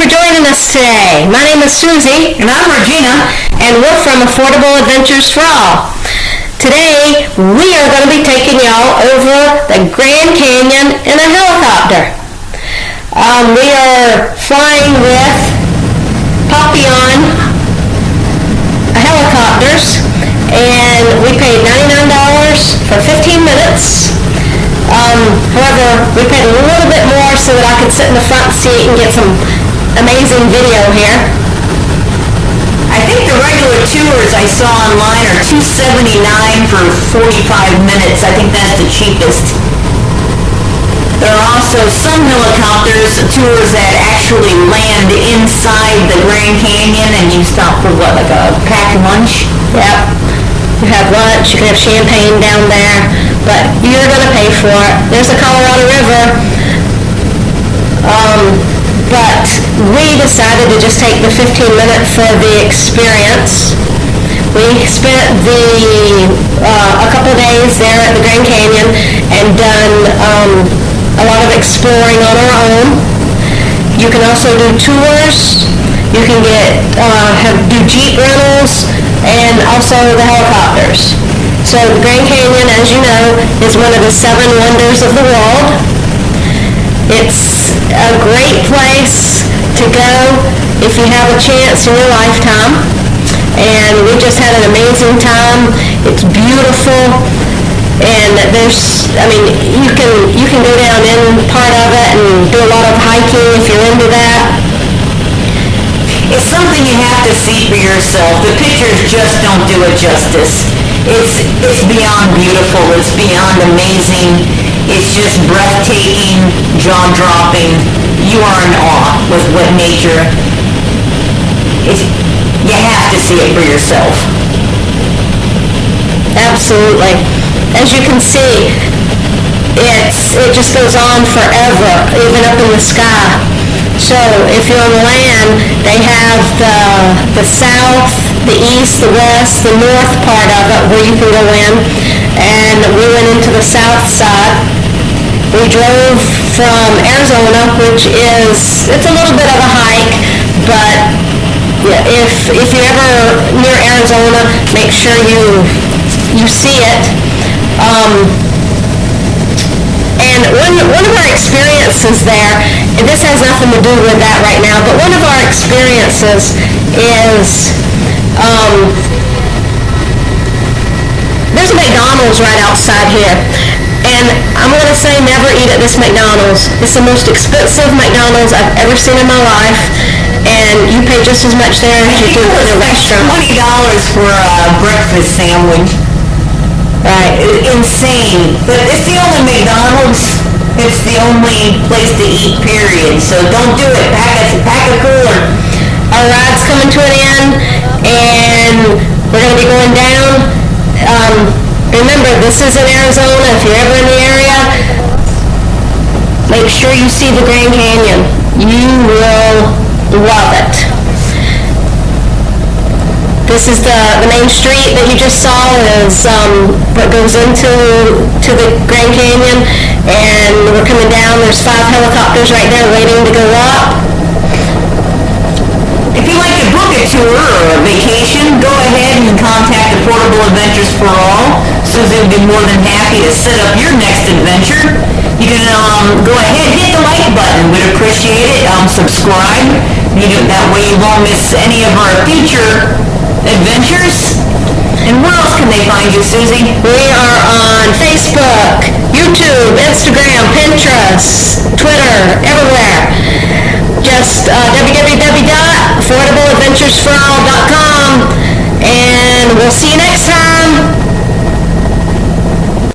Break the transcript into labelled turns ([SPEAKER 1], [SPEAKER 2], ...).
[SPEAKER 1] for joining us today. My name is Susie.
[SPEAKER 2] And I'm Regina.
[SPEAKER 1] And we're from Affordable Adventures for All. Today, we are going to be taking y'all over the Grand Canyon in a helicopter. We are flying with Papillon helicopters, and we paid $99 for 15 minutes. However, we paid a little bit more so that I could sit in the front seat and get some amazing video here.
[SPEAKER 2] I think the regular tours I saw online are $279 for 45 minutes. I think that's the cheapest. There are also some helicopters tours that actually land inside the Grand Canyon, and you stop for what, like a packed lunch?
[SPEAKER 1] Yep. You have lunch, you can have champagne down there, but you're going to pay for it. There's the Colorado River. But we decided to just take the 15 minutes for the experience. We spent a couple days there at the Grand Canyon and done a lot of exploring on our own. You can also do tours. You can do Jeep rentals and also the helicopters. So the Grand Canyon, as you know, is one of the 7 wonders of the world. It's a great place to go if you have a chance in your lifetime. And we just had an amazing time. It's beautiful. And you can go down in part of it and do a lot of hiking if you're into that.
[SPEAKER 2] It's something you have to see for yourself. The pictures just don't do it justice. It's beyond beautiful. It's beyond amazing. It's just breathtaking, jaw-dropping. You are in awe with what nature. You have to see it for yourself.
[SPEAKER 1] Absolutely. As you can see, it just goes on forever, even up in the sky. So if you're on land, they have the south, the east, the west, the north part of it where you can go in. And we went into the south side. We drove from Arizona, which it's a little bit of a hike, but if you're ever near Arizona, make sure you see it. And one of our experiences there, and this has nothing to do with that right now, but one of our experiences is there's a McDonald's right outside here. And I'm going to say never eat at this McDonald's. It's the most expensive McDonald's I've ever seen in my life. And you pay just as much there as you do at a restaurant.
[SPEAKER 2] $20 for a breakfast sandwich.
[SPEAKER 1] Right.
[SPEAKER 2] Insane. But it's the only McDonald's. It's the only place to eat, period. So don't do it. Pack a cooler.
[SPEAKER 1] Our ride's coming to an end, and we're going to be going down. Remember, this is in Arizona. If you're ever in the area, make sure you see the Grand Canyon. You will love it. This is the main street that you just saw is what goes into the Grand Canyon, and we're coming down. There's 5 helicopters right there waiting to go up.
[SPEAKER 2] If you'd like to book a tour or a vacation, go ahead and contact Affordable Adventures for All. Susie will be more than happy to set up your next adventure. You can go ahead, hit the like button. We'd appreciate it. Subscribe. That way you won't miss any of our future adventures. And where else can they find you, Susie?
[SPEAKER 1] We are on Facebook, YouTube, Instagram, Pinterest, Twitter, everywhere. Just www.affordableadventuresforall.com, and we'll see you next time.